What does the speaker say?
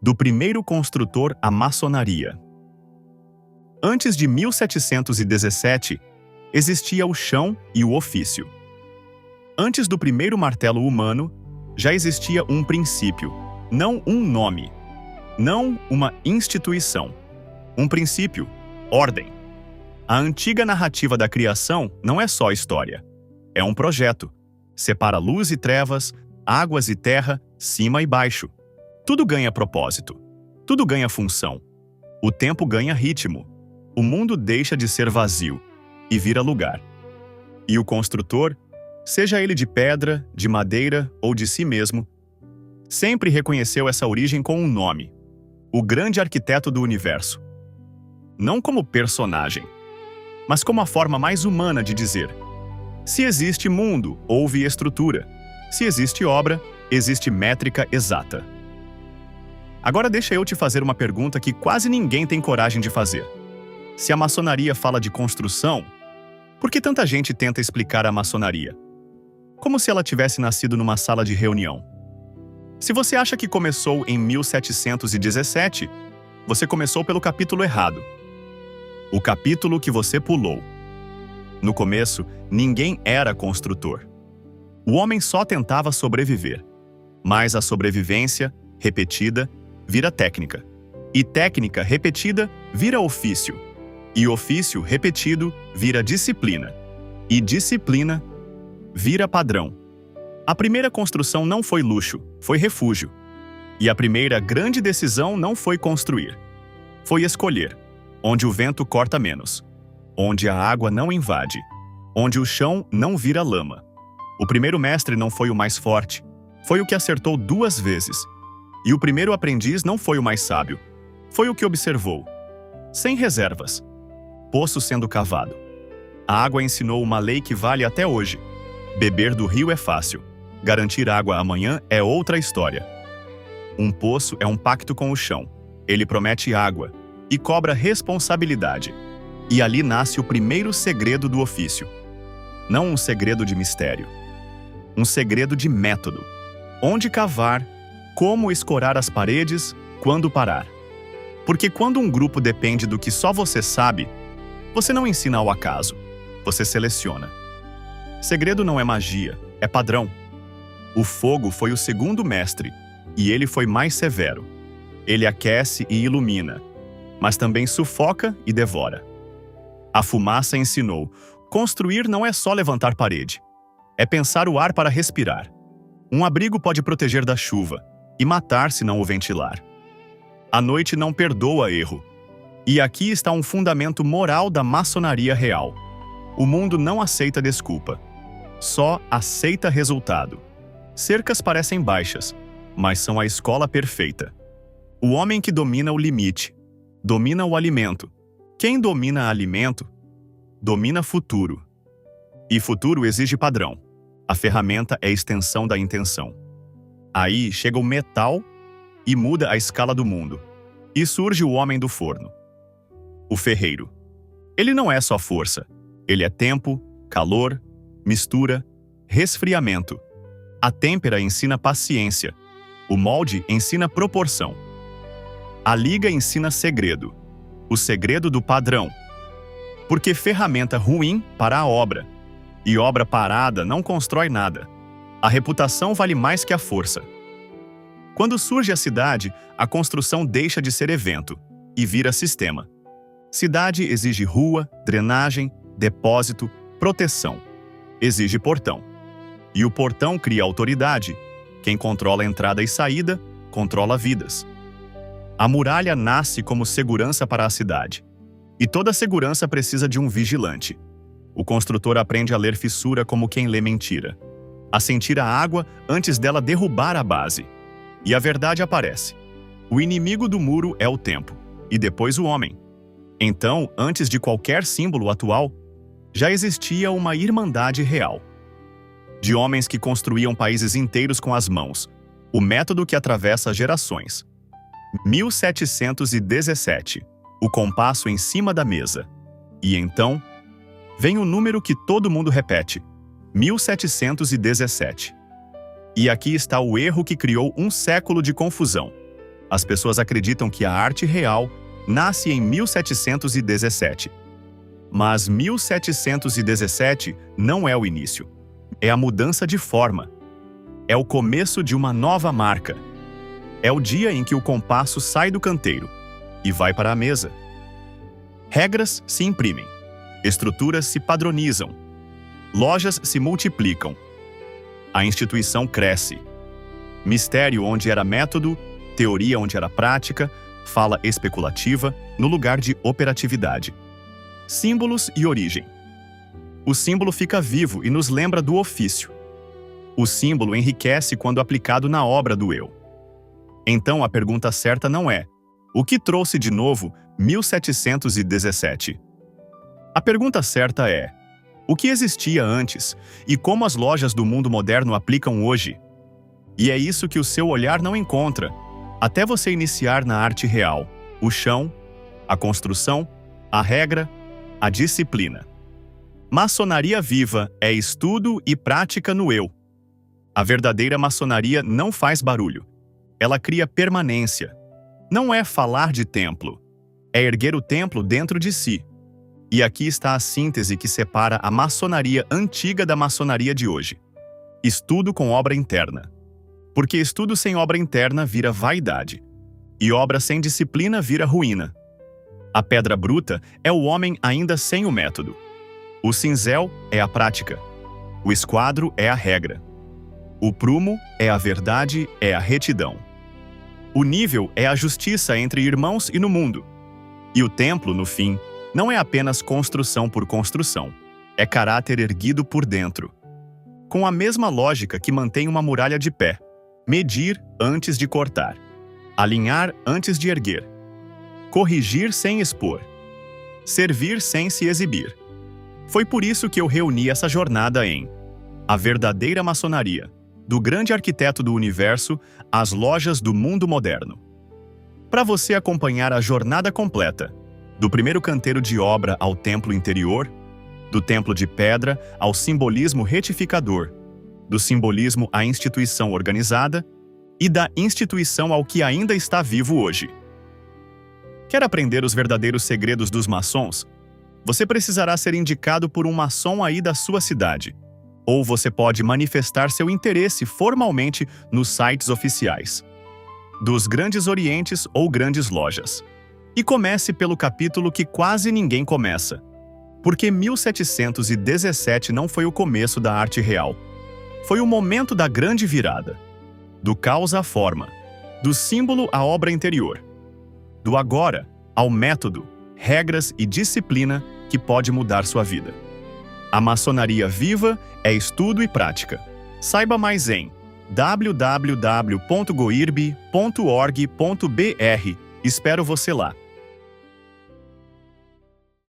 Do primeiro construtor à maçonaria. Antes de 1717, existia o chão e o ofício. Antes do primeiro martelo humano, já existia um princípio, não um nome, não uma instituição. Um princípio, ordem. A antiga narrativa da criação não é só história. É um projeto. Separa luz e trevas, águas e terra, cima e baixo. Tudo ganha propósito. Tudo ganha função. O tempo ganha ritmo. O mundo deixa de ser vazio e vira lugar. E o construtor, seja ele de pedra, de madeira ou de si mesmo, sempre reconheceu essa origem com um nome: o grande arquiteto do universo. Não como personagem, mas como a forma mais humana de dizer: se existe mundo, houve estrutura. Se existe obra, existe métrica exata. Agora deixa eu te fazer uma pergunta que quase ninguém tem coragem de fazer. Se a maçonaria fala de construção, por que tanta gente tenta explicar a maçonaria? Como se ela tivesse nascido numa sala de reunião. Se você acha que começou em 1717, você começou pelo capítulo errado. O capítulo que você pulou. No começo, ninguém era construtor. O homem só tentava sobreviver. Mas a sobrevivência, repetida, vira técnica. E técnica repetida vira ofício. E ofício repetido vira disciplina. E disciplina vira padrão. A primeira construção não foi luxo, foi refúgio. E a primeira grande decisão não foi construir. Foi escolher, onde o vento corta menos, onde a água não invade, onde o chão não vira lama. O primeiro mestre não foi o mais forte, foi o que acertou 2 vezes. E o primeiro aprendiz não foi o mais sábio, foi o que observou. Sem reservas. Poço sendo cavado. A água ensinou uma lei que vale até hoje. Beber do rio é fácil. Garantir água amanhã é outra história. Um poço é um pacto com o chão. Ele promete água e cobra responsabilidade. E ali nasce o primeiro segredo do ofício. Não um segredo de mistério. Um segredo de método. Onde cavar, como escorar as paredes, quando parar. Porque quando um grupo depende do que só você sabe, você não ensina ao acaso, você seleciona. Segredo não é magia, é padrão. O fogo foi o segundo mestre, e ele foi mais severo. Ele aquece e ilumina, mas também sufoca e devora. A fumaça ensinou: construir não é só levantar parede, é pensar o ar para respirar. Um abrigo pode proteger da chuva e matar se não o ventilar. A noite não perdoa erro. E aqui está um fundamento moral da maçonaria real. O mundo não aceita desculpa. Só aceita resultado. Cercas parecem baixas, mas são a escola perfeita. O homem que domina o limite, domina o alimento. Quem domina alimento, domina futuro. E futuro exige padrão. A ferramenta é extensão da intenção. Aí chega o metal e muda a escala do mundo. E surge o homem do forno. O ferreiro. Ele não é só força. Ele é tempo, calor, mistura, resfriamento. A têmpera ensina paciência. O molde ensina proporção. A liga ensina segredo. O segredo do padrão. Porque ferramenta ruim para a obra. E obra parada não constrói nada. A reputação vale mais que a força. Quando surge a cidade, a construção deixa de ser evento e vira sistema. Cidade exige rua, drenagem, depósito, proteção. Exige portão. E o portão cria autoridade. Quem controla a entrada e saída, controla vidas. A muralha nasce como segurança para a cidade. E toda segurança precisa de um vigilante. O construtor aprende a ler fissura como quem lê mentira. A sentir a água antes dela derrubar a base. E a verdade aparece. O inimigo do muro é o tempo, e depois o homem. Então, antes de qualquer símbolo atual, já existia uma irmandade real. De homens que construíam países inteiros com as mãos, o método que atravessa gerações. 1717, o compasso em cima da mesa. E então, vem o número que todo mundo repete, 1717. E aqui está o erro que criou um século de confusão. As pessoas acreditam que a arte real nasce em 1717. Mas 1717 não é o início. É a mudança de forma. É o começo de uma nova marca. É o dia em que o compasso sai do canteiro e vai para a mesa. Regras se imprimem. Estruturas se padronizam. Lojas se multiplicam. A instituição cresce. Mistério onde era método, teoria onde era prática, fala especulativa no lugar de operatividade. Símbolos e origem. O símbolo fica vivo e nos lembra do ofício. O símbolo enriquece quando aplicado na obra do eu. Então a pergunta certa não é: o que trouxe de novo 1717? A pergunta certa é: o que existia antes e como as lojas do mundo moderno aplicam hoje? E é isso que o seu olhar não encontra, até você iniciar na arte real: o chão, a construção, a regra, a disciplina. Maçonaria viva é estudo e prática no eu. A verdadeira maçonaria não faz barulho. Ela cria permanência. Não é falar de templo. É erguer o templo dentro de si. E aqui está a síntese que separa a maçonaria antiga da maçonaria de hoje. Estudo com obra interna. Porque estudo sem obra interna vira vaidade. E obra sem disciplina vira ruína. A pedra bruta é o homem ainda sem o método. O cinzel é a prática. O esquadro é a regra. O prumo é a verdade, é a retidão. O nível é a justiça entre irmãos e no mundo. E o templo, no fim, não é apenas construção por construção. É caráter erguido por dentro. Com a mesma lógica que mantém uma muralha de pé. Medir antes de cortar. Alinhar antes de erguer. Corrigir sem expor. Servir sem se exibir. Foi por isso que eu reuni essa jornada em A Verdadeira Maçonaria, do grande arquiteto do universo às lojas do mundo moderno. Para você acompanhar a jornada completa, do primeiro canteiro de obra ao templo interior, do templo de pedra ao simbolismo retificador, do simbolismo à instituição organizada e da instituição ao que ainda está vivo hoje. Quer aprender os verdadeiros segredos dos maçons? Você precisará ser indicado por um maçom aí da sua cidade. Ou você pode manifestar seu interesse formalmente nos sites oficiais dos grandes orientes ou grandes lojas. E comece pelo capítulo que quase ninguém começa. Porque 1717 não foi o começo da arte real. Foi o momento da grande virada. Do caos à forma. Do símbolo à obra interior. Do agora ao método, regras e disciplina que pode mudar sua vida. A maçonaria viva é estudo e prática. Saiba mais em www.goirb.org.br. Espero você lá.